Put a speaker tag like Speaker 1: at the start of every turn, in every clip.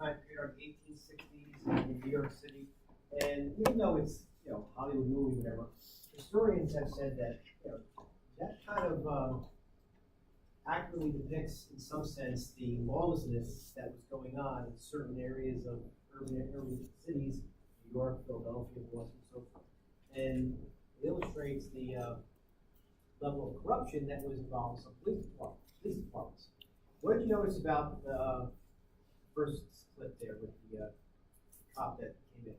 Speaker 1: time period, 1860s in New York City. And even though it's, Hollywood movie, whatever, historians have said that, that kind of accurately depicts, in some sense, the lawlessness that was going on in certain areas of urban cities, New York, Philadelphia, Boston, and so forth. And it illustrates the level of corruption that was involved in some police departments. What did you notice about the first clip there with the cop that came in?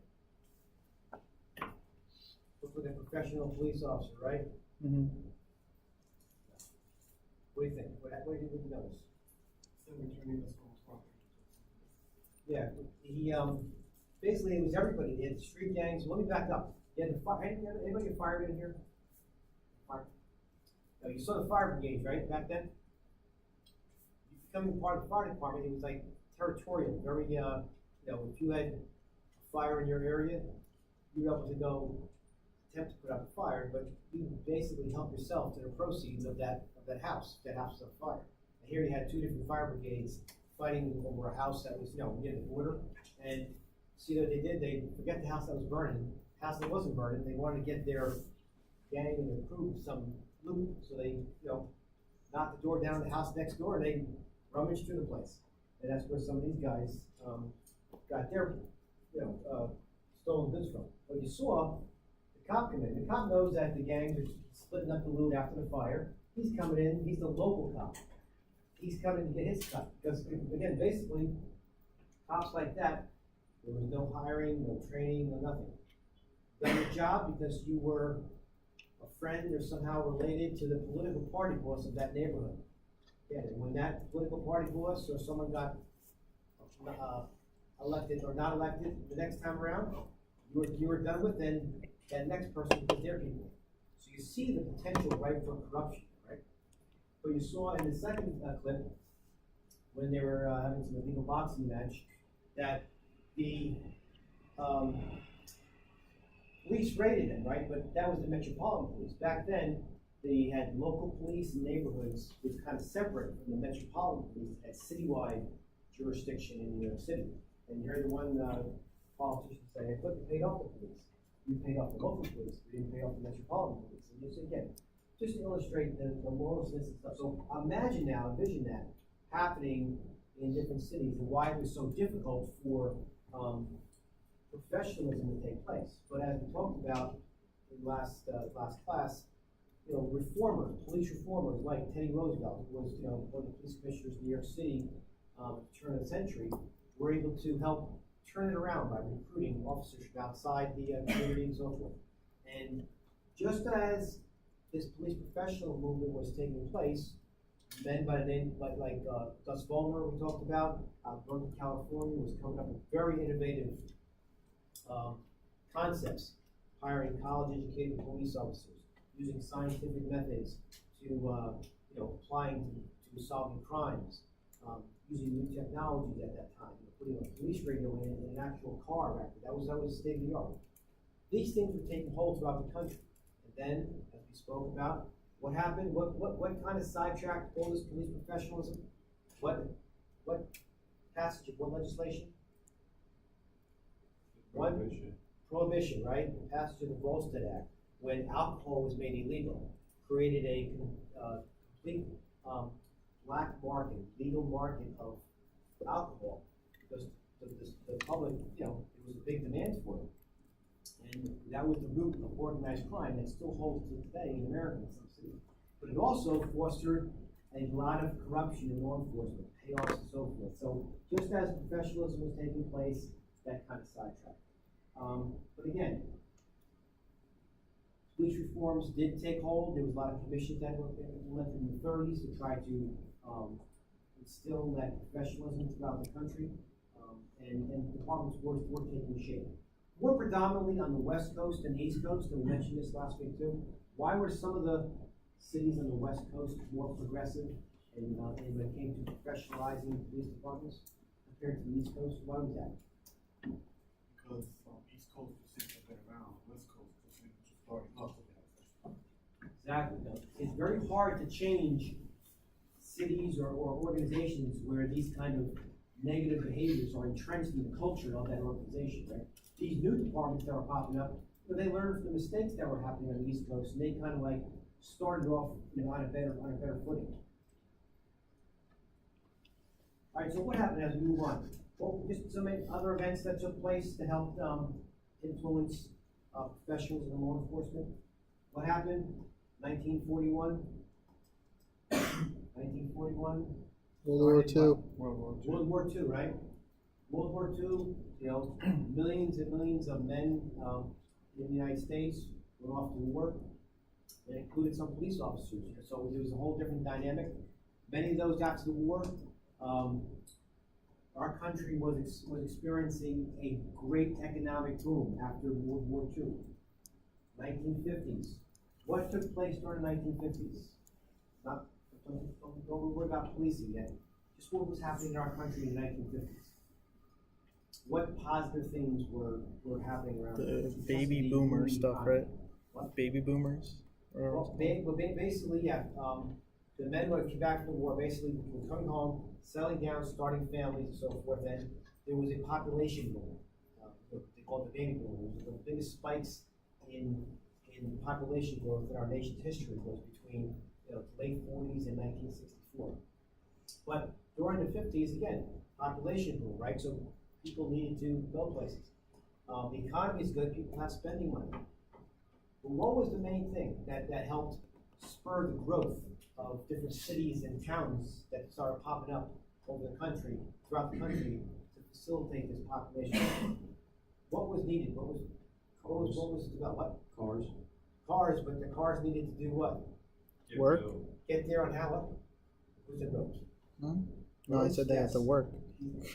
Speaker 1: Looked like a professional police officer, right?
Speaker 2: Mm-hmm.
Speaker 1: What do you think? What did you notice?
Speaker 3: Returning the school's property.
Speaker 1: Yeah, he basically it was everybody. He had street gangs. Let me back up. He had the fire. Anybody get fired in here? Fire. No, you saw the fire brigades, right? Back then, becoming part of the fire department, it was like territorial. Very, if you had a fire in your area, you were able to go attempt to put out the fire, but you basically help yourself to the proceeds of that house. That house was on fire. And here you had two different fire brigades fighting over a house that was, near the border. And see what they did? They forget the house that was burning. The house that wasn't burning, they wanted to get their gang and their crew some loot. So they, knocked the door down to the house next door and they rummaged through the place. And that's where some of these guys got their, stolen goods from. But you saw the cop come in. The cop knows that the gangs are splitting up the loot after the fire. He's coming in, he's the local cop. He's coming to get his cut. Because, again, basically, cops like that, there was no hiring, no training, no nothing. You got your job because you were a friend or somehow related to the political party boss of that neighborhood. Yeah, and when that political party boss or someone got elected or not elected the next time around, you were done with, then that next person would put their people. So you see the potential right for corruption, right? But you saw in the second clip, when they were having some illegal boxing match, that the police raided them, right? But that was the Metropolitan Police. Back then, they had local police in neighborhoods, which was kind of separate from the Metropolitan Police, had citywide jurisdiction in New York City. And you heard the one politician say, look, you paid off the police. You paid off the local police, you didn't pay off the Metropolitan Police. And just again, just to illustrate the lawlessness and stuff. So envision that happening in different cities and why it was so difficult for professionalism to take place. But as we talked about in last class, police reformers like Teddy Roosevelt, who was one of the police commissioners in New York City at the turn of the century, were able to help turn it around by recruiting officers from outside the community and so forth. And just as this police professional movement was taking place, men by the name like Gus Vollmer, we talked about, out of Berkeley, California, was coming up with very innovative concepts, hiring college-educated police officers, using scientific methods to, applying to solving crimes, using new technologies at that time, putting a police radio in an actual car record. That was state of the art. These things were taking hold throughout the country. And then, as we spoke about, what happened? What kind of sidetracked all this police professionalism? What passage of what legislation? Prohibition, right? The passage of the Volstead Act, when alcohol was made illegal, created a complete black market, legal market of alcohol, because the public, it was a big demand for it. And that was the root of organized crime that still holds to today in America in some cities. But it also fostered a lot of corruption in law enforcement, payoffs and so forth. So just as professionalism was taking place, that kind of sidetracked. But again, police reforms did take hold. There was a lot of commissions that were implemented in the 30s to try to instill that professionalism throughout the country, and departments were taking shape. More predominantly on the West Coast and the East Coast, and we mentioned this last week too. Why were some of the cities on the West Coast more progressive when it came to professionalizing police departments compared to the East Coast? Why was that?
Speaker 3: Because East Coast just have been around, West Coast just starting up.
Speaker 1: Exactly. It's very hard to change cities or organizations where these kind of
Speaker 2: negative behaviors are entrenched in the culture of that organization, right? These new departments that are popping up, they learned from the mistakes that were happening on the East Coast, and they kind of like started off, on a better footing. All right, so what happened as we move on? Well, just some other events that took place to help influence professionals in law enforcement. What happened? 1941. 1941.
Speaker 4: World War II.
Speaker 2: World War II, right? World War II, millions and millions of men in the United States went off to war. It included some police officers. So there was a whole different dynamic. Many of those got to the war. Our country was experiencing a great economic boom after World War II. 1950s. What took place during the 1950s? Don't worry about policing yet. Just what was happening in our country in the 1950s. What positive things were happening around
Speaker 4: The baby boomer stuff, right?
Speaker 2: What?
Speaker 4: Baby boomers?
Speaker 2: Well, basically, yeah. The men who came back from the war basically were coming home, settling down, starting families and so forth, and there was a population boom. They called it the baby boom. It was the biggest spikes in population growth in our nation's history was between the late 40s and 1964. But during the 50s, again, population boom, right? So people needed to go places. The economy is good, people have spending money. But what was the main thing that helped spur the growth of different cities and towns that started popping up over the country, throughout the country, to facilitate this population? What was needed? What was developed? What?
Speaker 5: Cars.
Speaker 2: Cars, but the cars needed to do what?
Speaker 4: Work?
Speaker 2: Get there on how? What? Who's the roads?
Speaker 4: No, I said they had to work.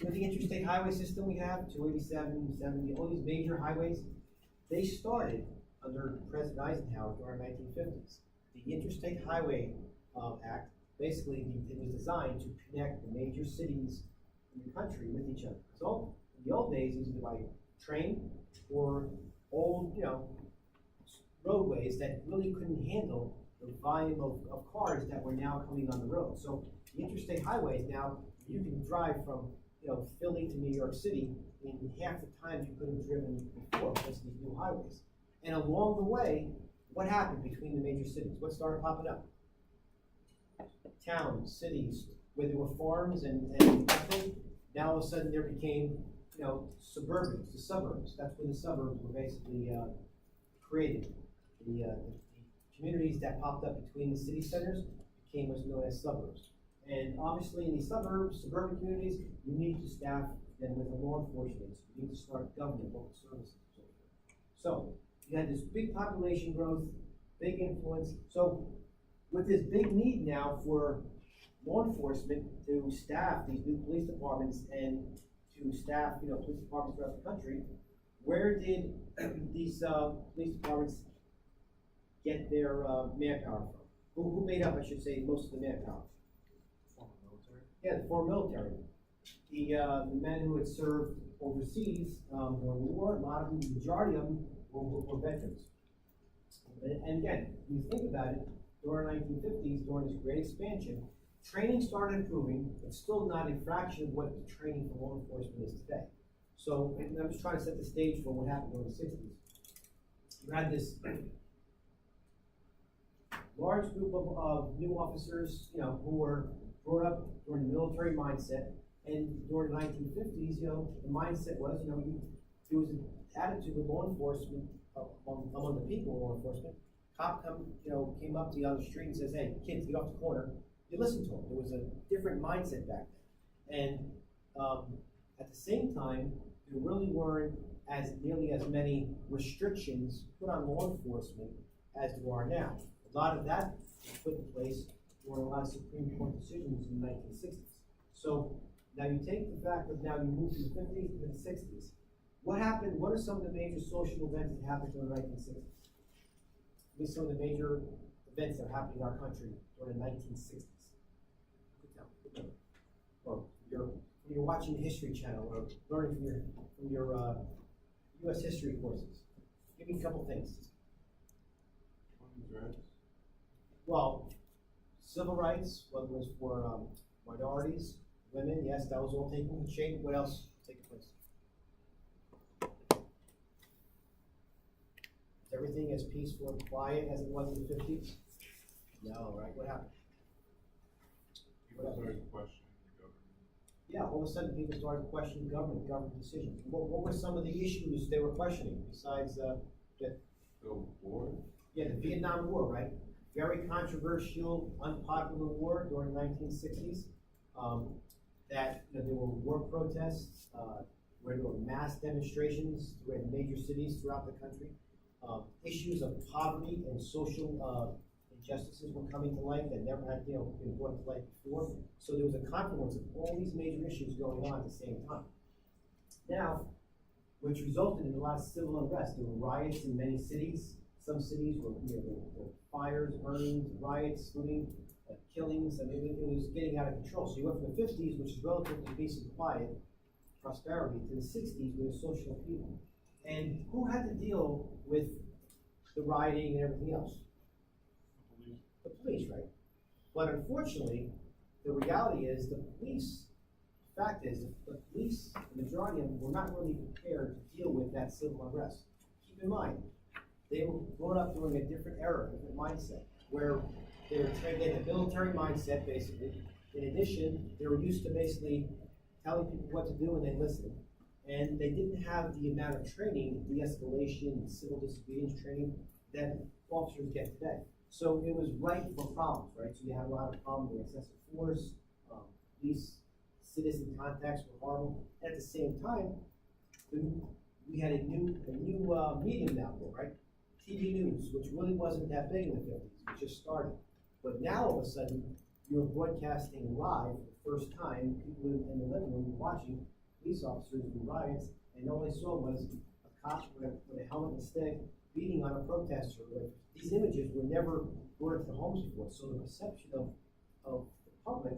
Speaker 2: With the interstate highway system we have, 287, 70, all these major highways, they started under President Eisenhower during the 1950s. The Interstate Highway Act, basically, it was designed to connect the major cities in the country with each other. So, in the old days, it was either by train or old, roadways that really couldn't handle the volume of cars that were now coming on the road. So, the interstate highways now, you can drive from Philly to New York City in half the time you could have driven before because of these new highways. And along the way, what happened between the major cities? What started popping up? Towns, cities, where there were farms and nothing. Now all of a sudden there became, suburbs, the suburbs. That's when the suburbs were basically created. The communities that popped up between the city centers became what's known as suburbs. And obviously in these suburban communities, you need to staff them with a law enforcement. You need to start government, local services, and so forth. So you had this big population growth, big influence. So with this big need now for law enforcement to staff these new police departments and to staff, police departments throughout the country, where did these police departments get their manpower from? Who made up, I should say, most of the manpower?
Speaker 3: Former military.
Speaker 2: Yeah, the former military. The men who had served overseas during the war, a lot of them, the majority of them were veterans. And again, when you think about it, during the 1950s, during this great expansion, training started improving, but still not a fraction of what the training for law enforcement is today. So, and I'm just trying to set the stage for what happened during the 60s. You had this large group of new officers, who were brought up during the military mindset, and during the 1950s, the mindset was, there was an attitude of law enforcement among the people in law enforcement. Cop came up to you on the street and says, "Hey, kids, get off the corner." You listen to him. There was a different mindset back then. And at the same time, there really weren't nearly as many restrictions put on law enforcement as there are now. A lot of that was put in place during a lot of Supreme Court decisions in the 1960s. So now you take the fact that now you move from the 50s to the 60s. What happened? What are some of the major social events that happened during the 1960s? What are some of the major events that happened in our country during the 1960s? Or you're watching the History Channel or learning from your U.S. history courses. Give me a couple things.
Speaker 3: Women's rights.
Speaker 2: Well, civil rights, whether it was for minorities, women, yes, that was all taking shape. What else taking place? Is everything as peaceful and quiet as it was in the 50s? No, right? What happened?
Speaker 3: People started questioning the government.
Speaker 2: Yeah, all of a sudden people started questioning government decisions. What were some of the issues they were questioning besides
Speaker 3: The war?
Speaker 2: the Vietnam War, right? Very controversial, unpopular war during the 1960s. That there were war protests, where there were mass demonstrations in major cities throughout the country. Issues of poverty and social injustices were coming to light that never had been brought to light before. So there was a confluence of all these major issues going on at the same time. Now, which resulted in a lot of civil unrest. There were riots in many cities. Some cities were, there were fires, burnings, riots, looting, killings. I mean, it was getting out of control. So you went from the 50s, which is relatively peace and quiet, prosperity, to the 60s with a social upheaval. And who had to deal with the rioting and everything else? The police, right? But unfortunately, the reality is the police, the fact is, the police, the majority of them, were not really prepared to deal with that civil unrest. Keep in mind, they were brought up during a different era, a different mindset, where they were trained in a military mindset, basically. In addition, they were used to basically telling people what to do and then listening. And they didn't have the amount of training, de-escalation, and civil disobedience training that officers get today. So it was ripe for problems, right? So you had a lot of problems with excessive force, police, citizen contacts were horrible. And at the same time, we had a new medium out there, right? TV news, which really wasn't that big in the 50s, it just started. But now all of a sudden, you're broadcasting live for the first time, people in the living room watching police officers do riots, and all they saw was a cop with a helmet and stick beating on a protester. These images were never brought into homes before, so the perception of the public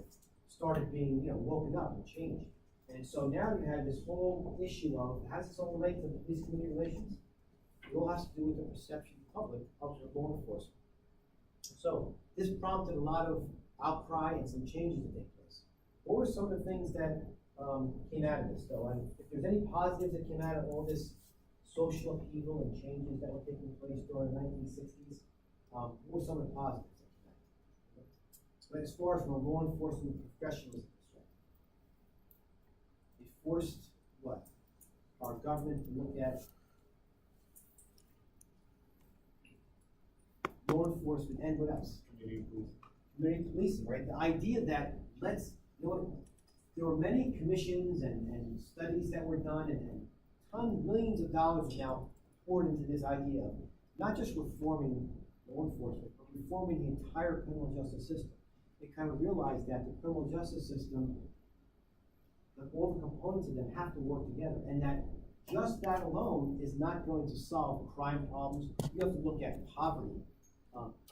Speaker 2: started being woken up and changed. And so now you had this whole issue of, how does this all relate to police-community relations? It all has to do with the perception of the public of the law enforcement. So this prompted a lot of outcry and some changes to take place. What were some of the things that came out of this, though? And if there's any positives that came out of all this social upheaval and changes that were taking place during the 1960s, what were some of the positives that came out of it? But as far as from a law enforcement professionalism perspective, it forced what? Our government to look at law enforcement and what else?
Speaker 3: Community policing.
Speaker 2: Community policing, right? The idea that there were many commissions and studies that were done and millions of dollars now poured into this idea of not just reforming law enforcement, but reforming the entire criminal justice system. They kind of realized that the criminal justice system, that all the components of them have to work together, and that just that alone is not going to solve crime problems. You have to look at poverty,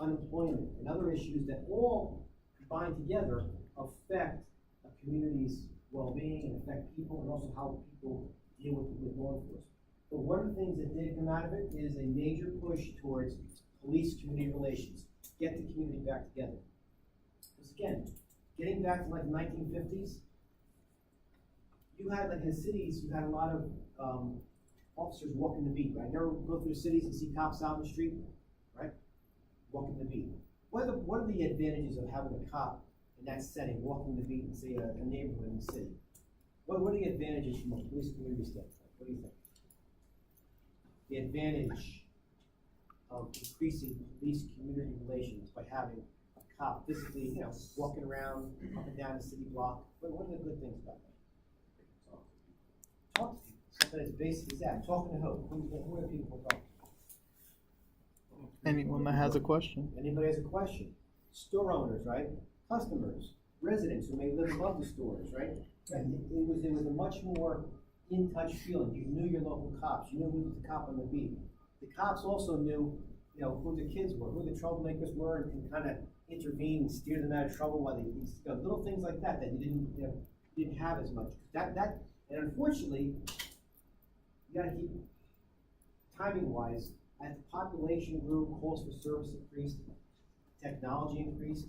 Speaker 2: unemployment, and other issues that all combined together affect a community's well-being and affect people, and also how people deal with law enforcement. But one of the things that did come out of it is a major push towards police-community relations. Get the community back together. Because again, getting back to like the 1950s, you had like in the cities, you had a lot of officers walking the beat, right? You ever go through the cities and see cops out in the street, right? Walking the beat. What are the advantages of having a cop in that setting, walking the beat in, say, a neighborhood in the city? What are the advantages from a police community standpoint? What do you think? The advantage of increasing police community relations by having a cop physically, walking around up and down the city block. What are the good things about that? Talk to people. Something as basic as that. Talking to who? Who are the people we're talking to?
Speaker 4: Anyone that has a question.
Speaker 2: Anybody has a question? Store owners, right? Customers, residents who may live above the stores, right? It was a much more in-touch feeling. You knew your local cops. You knew who was the cop on the beat. The cops also knew, who the kids were, who the troublemakers were, and can kind of intervene and steer them out of trouble. While they, little things like that you didn't have as much. And unfortunately, you got to keep timing-wise. As the population grew, calls for service increased, technology increased,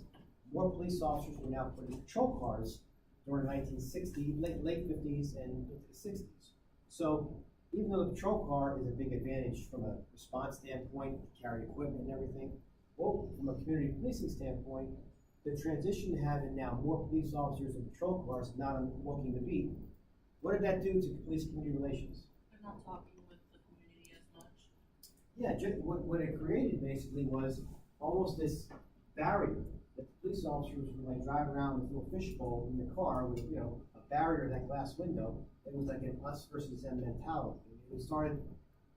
Speaker 2: more police officers were now put in patrol cars during the 1960s, late 50s and into the 60s. So even though the patrol car is a big advantage from a response standpoint, to carry equipment and everything, well, from a community policing standpoint, the transition to having now more police officers and patrol cars not on walking the beat, what did that do to police community relations?
Speaker 5: They're not talking with the community as much.
Speaker 2: Yeah, what it created basically was almost this barrier that the police officers would like drive around with a little fishbowl in the car with, you know, a barrier, that glass window. It was like an us versus them mentality. It started,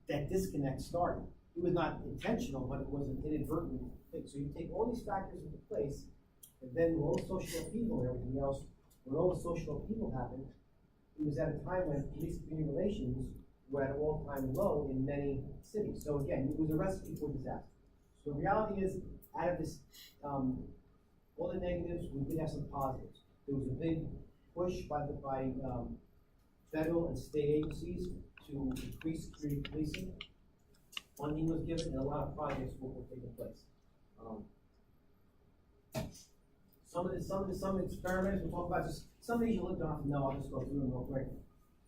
Speaker 2: that disconnect started. It was not intentional, but it was an inadvertent thing. So you take all these factors into place, and then with all the social upheaval and everything else, when all the social upheaval happened, it was at a time when police community relations were at an all-time low in many cities. So again, it was a recipe for disaster. So the reality is, out of this, all the negatives, we did have some positives. There was a big push by federal and state agencies to increase community policing. Funding was given, and a lot of projects were taking place. Some experiments, we'll talk about just some of these you looked off. No, I'll just go through them real quick.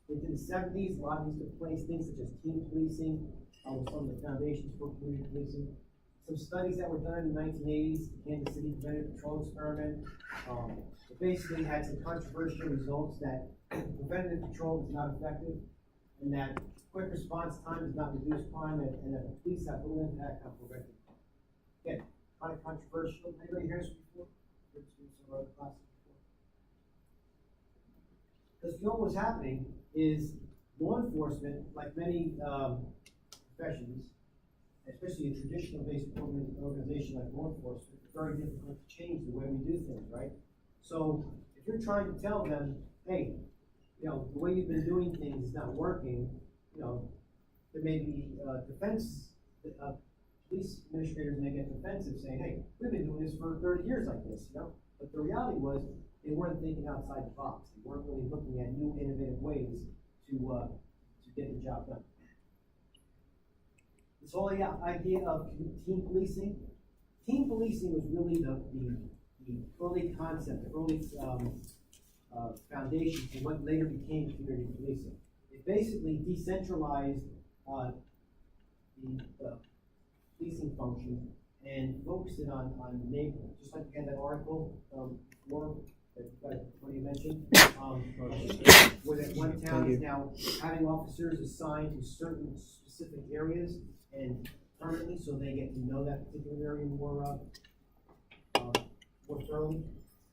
Speaker 2: Into the 70s, a lot of these took place, things such as team policing, with some of the foundations for community policing. Some studies that were done in the 1980s, the Kansas City Preventive Patrol Experiment, it basically had some controversial results that preventative patrol is not effective, and that quick response time does not reduce crime, and that the police have little impact on preventing crime. Again, kind of controversial. Anybody hear this before? Some other classes before? Because what was happening is law enforcement, like many professions, especially a traditional-based organization like law enforcement, it's very difficult to change the way we do things, right? So if you're trying to tell them, hey, you know, the way you've been doing things is not working, you know, there may be police administrators may get defensive saying, hey, we've been doing this for 30 years like this, you know? But the reality was, they weren't thinking outside the box. They weren't really looking at new innovative ways to get the job done. This whole idea of team policing. Team policing was really the early concept, the early foundation for what later became community policing. It basically decentralized the policing function and focused it on the neighborhood. Just like we had that article before that you mentioned, where that one town is now having officers assigned to certain specific areas and permanently, so they get to know that particular area more thoroughly.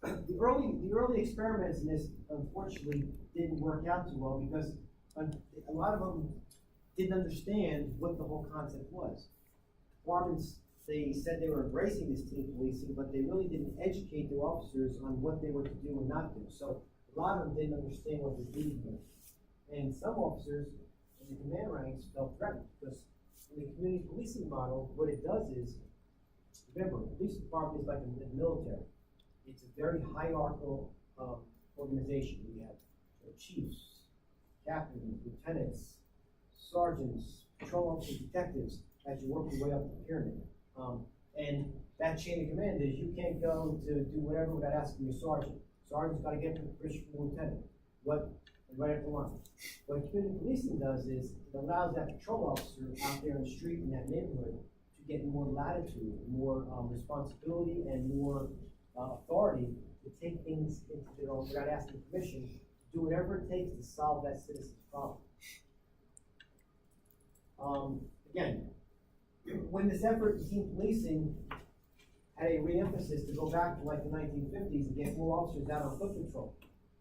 Speaker 2: The early experiments in this, unfortunately, didn't work out too well because a lot of them didn't understand what the whole concept was. Departments, they said they were embracing this team policing, but they really didn't educate their officers on what they were to do and not do. So a lot of them didn't understand what their duties were. And some officers in the command ranks felt threatened because in the community policing model, what it does is, remember, the police department is like the military. It's a very hierarchical organization. We have chiefs, captains, lieutenants, sergeants, patrol officers, detectives, as you work your way up the pyramid. And that chain of command is you can't go to do whatever without asking your sergeant. Sergeant's got to get permission from the lieutenant. Right up the line. What community policing does is it allows that patrol officer out there in the street in that neighborhood to get more latitude, more responsibility, and more authority to take things into their own without asking permission, do whatever it takes to solve that citizen's problem. Again, when this effort in team policing had a re-emphasis to go back to like the 1950s and get more officers out on foot patrol,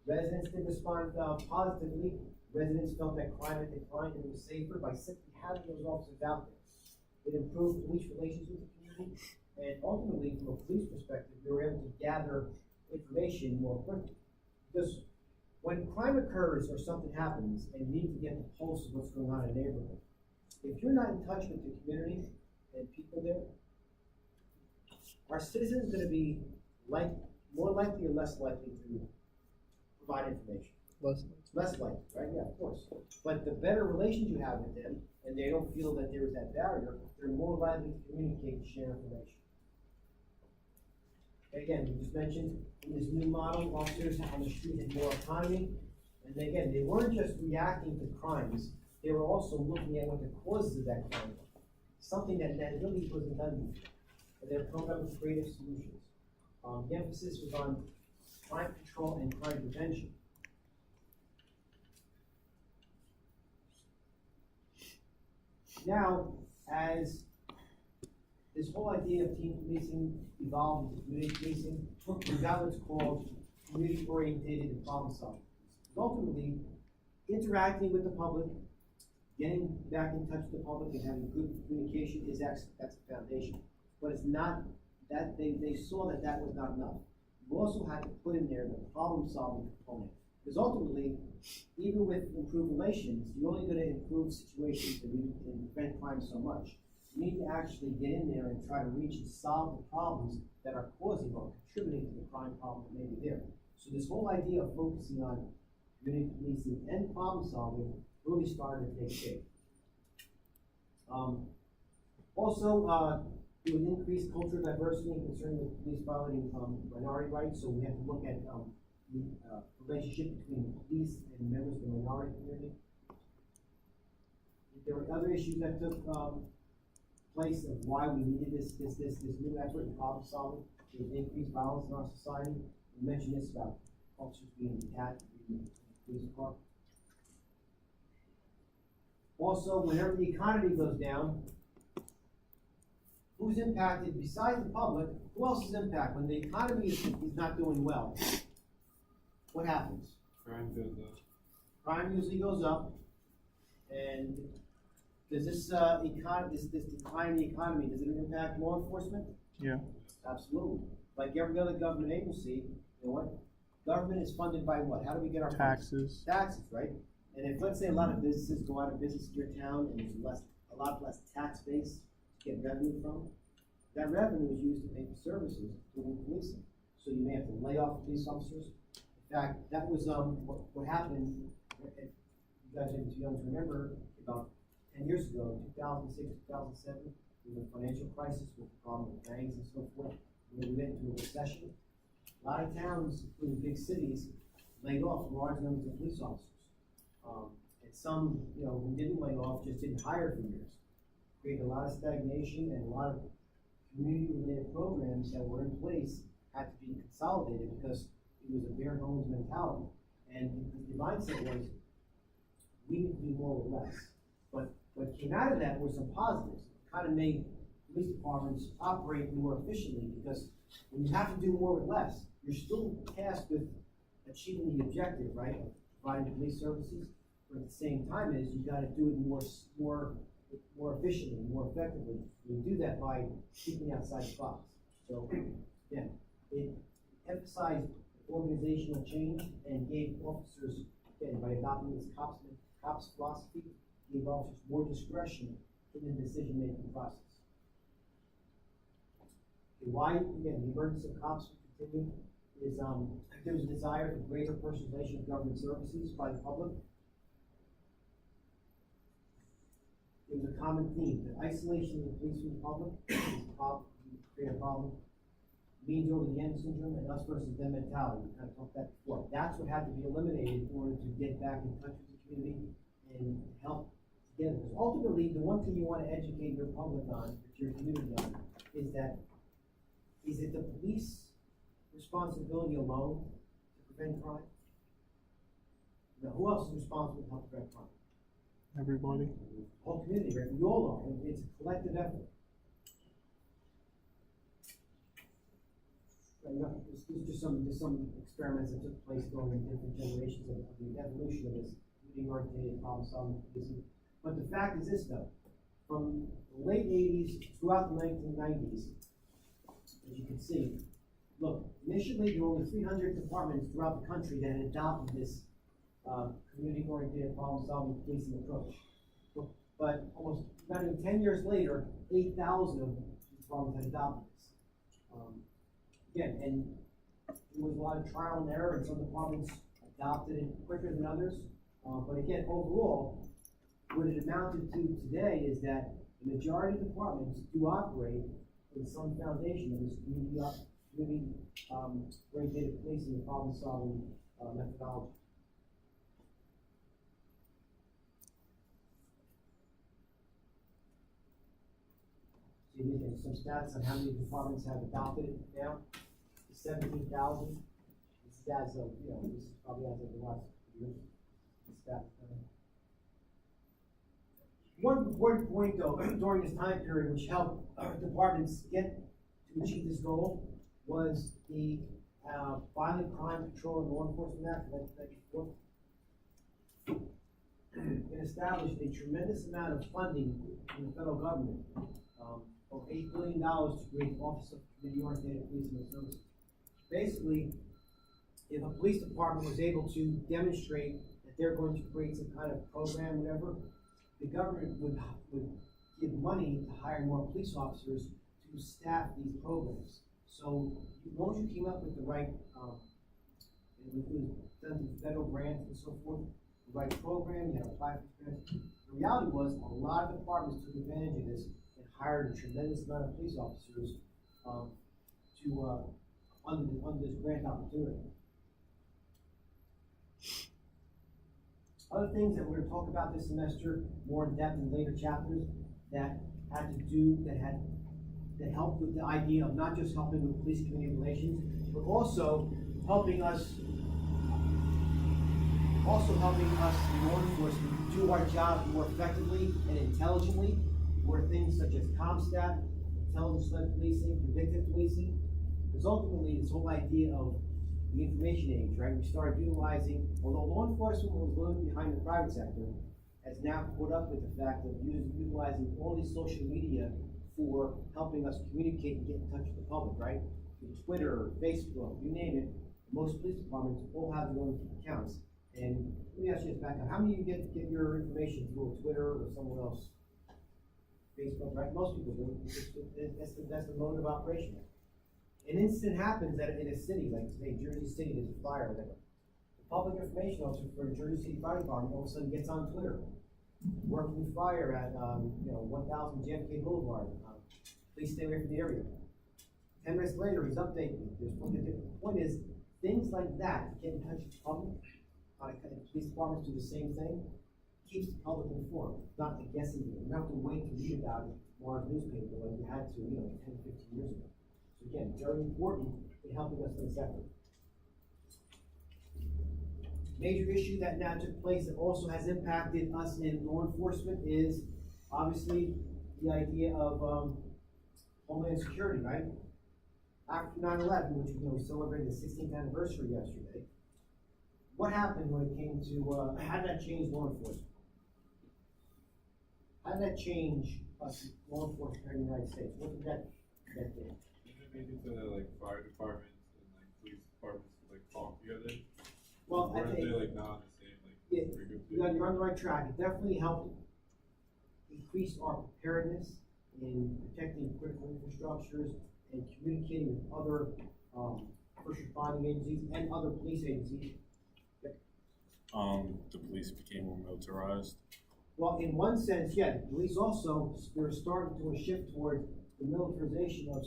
Speaker 2: residents did respond positively. Residents felt that crime had declined and it was safer by simply having those officers out there. It improved police relations with the community, and ultimately, from a police perspective, they were able to gather information more quickly. Because when crime occurs or something happens and you need to get the pulse of what's going on in a neighborhood, if you're not in touch with the community and people there, are citizens going to be more likely or less likely to provide information? Less likely, right? Yeah, of course. But the better relations you have with them, and they don't feel that there is that barrier, they're more likely to communicate and share information. Again, we just mentioned, in this new model, officers on the street had more autonomy. And again, they weren't just reacting to crimes, they were also looking at what the causes of that crime were. Something that really wasn't done before. And they're coming up with creative solutions. The emphasis was on crime control and crime prevention. Now, as this whole idea of team policing evolved into community policing, we got what's called community-oriented and problem-solving. Ultimately, interacting with the public, getting back in touch with the public and having good communication is excellent, that's the foundation. But it's not, that they saw that that was not enough. You also had to put in there the problem-solving component. Because ultimately, even with improved relations, you're only gonna improve situations and prevent crime so much. You need to actually get in there and try to reach and solve the problems that are causing or contributing to the crime problem that may be there. So this whole idea of focusing on community policing and problem solving really started to take shape. Also, there was increased cultural diversity and concern with police violating minority rights, so we have to look at the relationship between police and members of the minority community. There were other issues that took place of why we needed this new effort in problem solving. There was increased violence in our society. We mentioned this about officers being attacked in the police car. Also, whenever the economy goes down, who's impacted besides the public? Who else is impacted? When the economy is not doing well, what happens?
Speaker 3: Crime goes up.
Speaker 2: Crime usually goes up, and does this decline in the economy, does it impact law enforcement?
Speaker 4: Yeah.
Speaker 2: Absolutely. Like every other government agency, you know what? Government is funded by what? How do we get our funds?
Speaker 4: Taxes.
Speaker 2: Taxes, right? And if, let's say, a lot of businesses go out of business in your town and there's a lot less tax base to get revenue from, that revenue is used to pay for services, including policing. So you may have to lay off police officers. In fact, that was what happened. If you guys are too young to remember, about 10 years ago, 2006, 2007, there was a financial crisis with the problem with banks and so forth. We went into a recession. A lot of towns, including big cities, laid off large numbers of police officers. And some, who didn't lay off just didn't hire for years. Created a lot of stagnation, and a lot of community-related programs that were in place had to be consolidated because it was a bare bones mentality. And the mindset was, we need to do more with less. But what came out of that were some positives. It kind of made police departments operate more efficiently, because when you have to do more with less, you're still tasked with achieving the objective, right, of providing police services. But at the same time is you got to do it more efficiently, more effectively. You do that by keeping outside the box. So again, it emphasized organizational change and gave officers, again, by adopting this COPS philosophy, gave officers more discretion in the decision-making process. Why, again, the emergence of COPS will continue is there's a desire for greater personalization of government services by the public. It was a common theme that isolation of the police from the public is a problem, create a problem. Means over the end syndrome and us versus them mentality. We kind of talked that before. That's what had to be eliminated in order to get back in touch with the community and help together. Because ultimately, the one thing you want to educate your public on, your community on, is that is it the police responsibility alone to prevent crime? Now, who else is responsible to help prevent crime?
Speaker 4: Everybody.
Speaker 2: The whole community, right? We all are. It's a collective effort. There's just some experiments that took place going in different generations of the evolution of this community-oriented problem-solving policing. But the fact is this, though: from the late '80s throughout the 1990s, as you can see, look, initially there were only 300 departments throughout the country that had adopted this community-oriented problem-solving policing approach. But almost not even 10 years later, 8,000 of these departments had adopted this. Again, and there was a lot of trial and error, and some departments adopted it quicker than others. But again, overall, what it amounted to today is that the majority of departments do operate in some foundation of this community, oriented policing and problem solving, methodology. So you get some stats on how many departments have adopted it now, 17,000. This is as of, this is probably as of the last years. One important point though, during this time period, which helped departments get to achieve this goal, was the Violent Crime Control and Law Enforcement Act of 1994. It established a tremendous amount of funding from the federal government, over $8 billion to create the Office of Community-Oriented Policing and Services. Basically, if a police department was able to demonstrate that they're going to create some kind of program, whatever, the government would give money to hire more police officers to staff these programs. So as long as you came up with the right, it was done through federal grants and so forth, the right program, you had to apply for grants. The reality was a lot of departments took advantage of this and hired a tremendous amount of police officers under this grant opportunity. Other things that we're going to talk about this semester, more in depth in later chapters, that helped with the idea of not just helping with police community relations, but also helping us in law enforcement do our job more effectively and intelligently, where things such as CompStat, intelligence-led policing, predictive policing, because ultimately this whole idea of the information age, right? We started utilizing, although law enforcement was going behind the private sector, has now caught up with the fact of utilizing all these social media for helping us communicate and get in touch with the public, right? Through Twitter, Facebook, you name it. Most police departments all have their own accounts. And let me ask you this back up. How many of you get your information through Twitter or someone else? Facebook, right? Most people do. That's the mode of operation. An incident happens in a city, like say Jersey City, there's a fire or whatever. The public information officer for the Jersey City Fire Department all of a sudden gets on Twitter. Working fire at 1000 JFK Boulevard. Please stay away from the area. 10 minutes later, he's updating. The point is, things like that get in touch with the public. Police departments do the same thing. Keeps the public informed, not a guessing game. You don't have to wait to read about it more in the newspaper like you had to, 10, 15 years ago. So again, very important in helping us in this effort. Major issue that now took place that also has impacted us in law enforcement is obviously the idea of Homeland Security, right? After 9/11, which we celebrated the 16th anniversary yesterday, what happened when it came to, how did that change law enforcement? How did that change us law enforcement in the United States? What did that do?
Speaker 6: Didn't it make it to like fire departments and police departments to talk together?
Speaker 2: Well,
Speaker 6: or
Speaker 2: I think
Speaker 6: they not on the same
Speaker 2: you're on the right track. It definitely helped increase our preparedness in protecting critical infrastructures and communicating with other first responding agencies and other police agencies.
Speaker 7: The police became more militarized.
Speaker 2: Well, in one sense, yeah, the police also, they're starting to shift towards the militarization of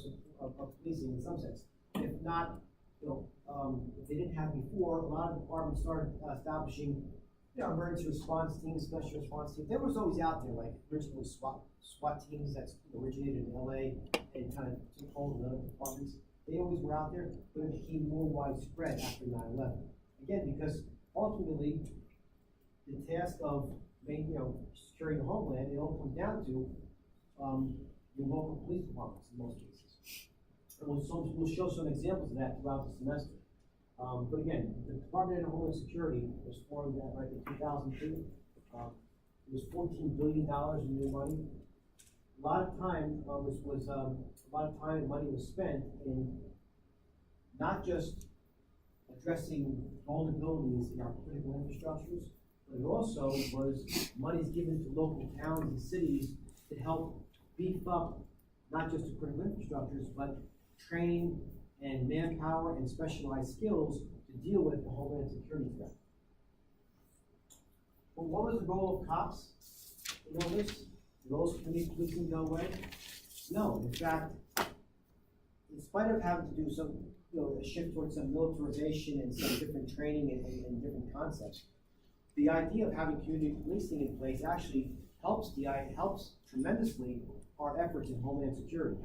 Speaker 2: policing in some sense. If not, if they didn't have before, a lot of departments started establishing, emergency response teams, special response teams. They was always out there, like originally SWAT teams that's originated in LA and kind of took hold of other departments. They always were out there, but it became more widespread after 9/11. Again, because ultimately, the task of securing the homeland, it all comes down to your local police departments in most cases. And we'll show some examples of that throughout the semester. But again, the Department of Homeland Security was formed in 2002. It was $14 billion in new money. A lot of time and money was spent in not just addressing vulnerabilities in our critical infrastructures, but it also was monies given to local towns and cities to help beef up not just the critical infrastructures, but training and manpower and specialized skills to deal with the Homeland Security threat. Well, what was the goal of cops in all this? Did those community policing go away? No, in fact, in spite of having to do some, a shift towards some militarization and some different training and different concepts, the idea of having community policing in place actually helps tremendously our efforts in Homeland Security.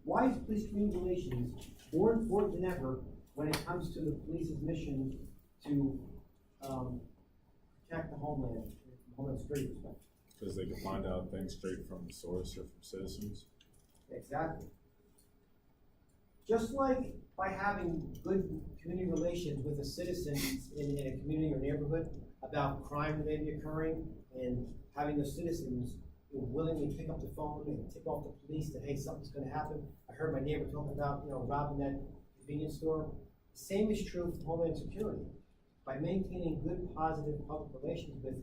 Speaker 2: Why is police community relations more important than ever when it comes to the police's mission to protect the homeland, from Homeland Security perspective?
Speaker 7: Because they can find out things straight from the source or from citizens.
Speaker 2: Exactly. Just like by having good community relations with the citizens in a community or neighborhood about crime that may be occurring, and having the citizens willingly pick up the phone and tip off the police that, hey, something's gonna happen. I heard my neighbor talking about, robbing that convenience store. The same is true for Homeland Security. By maintaining good, positive public relations with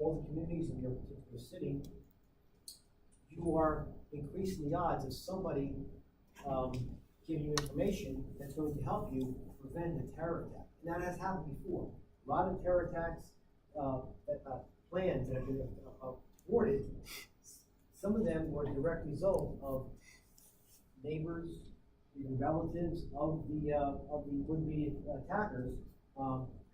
Speaker 2: all the communities in your particular city, you are increasing the odds of somebody giving you information that's going to help you prevent a terror attack. And that has happened before. A lot of terror attacks, plans that have been aborted, some of them were a direct result of neighbors, even relatives of the would-be attackers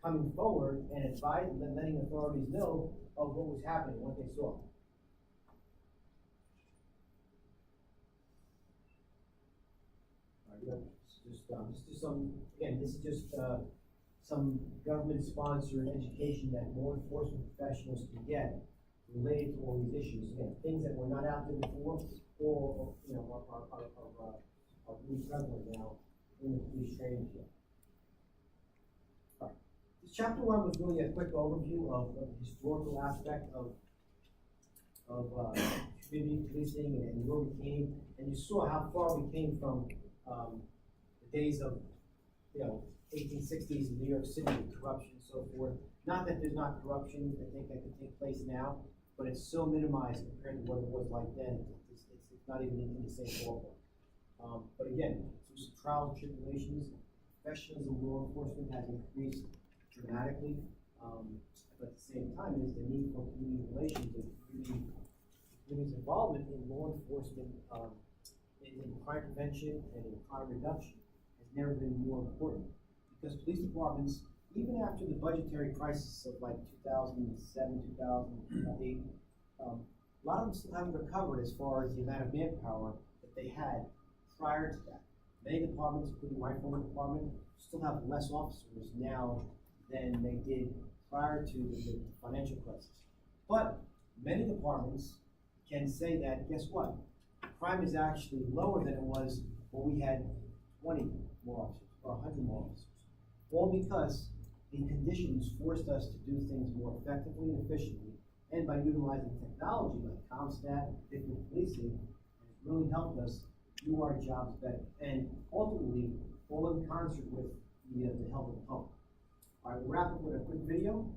Speaker 2: coming forward and advising and letting authorities know of what was happening, what they saw. This is just some government-sponsored education that law enforcement professionals can get related to all these issues. Again, things that were not out there before, or are really prevalent now in the police training field. All right. This chapter 1 was really a quick overview of the historical aspect of community policing and where we came, and you saw how far we came from the days of 1860s in New York City with corruption and so forth. Not that there's not corruption that can take place now, but it's so minimized compared to what it was like then. It's not even in the same ballpark. But again, through some trials and tribulations, professionalism in law enforcement has increased dramatically. But at the same time, there's the need for community relations and community's involvement in law enforcement, in crime prevention and in crime reduction has never been more important. Because police departments, even after the budgetary crisis of like 2007, 2008, a lot of them still haven't recovered as far as the amount of manpower that they had prior to that. Many departments, including my former department, still have less officers now than they did prior to the financial crisis. But many departments can say that, guess what? Crime is actually lower than it was when we had 20 more officers or 100 more officers. All because the conditions forced us to do things more effectively and efficiently, and by utilizing technology like CompStat, predictive policing, has really helped us do our jobs better. And ultimately, all in concert with the help of the public. All right, we'll wrap up with a quick video.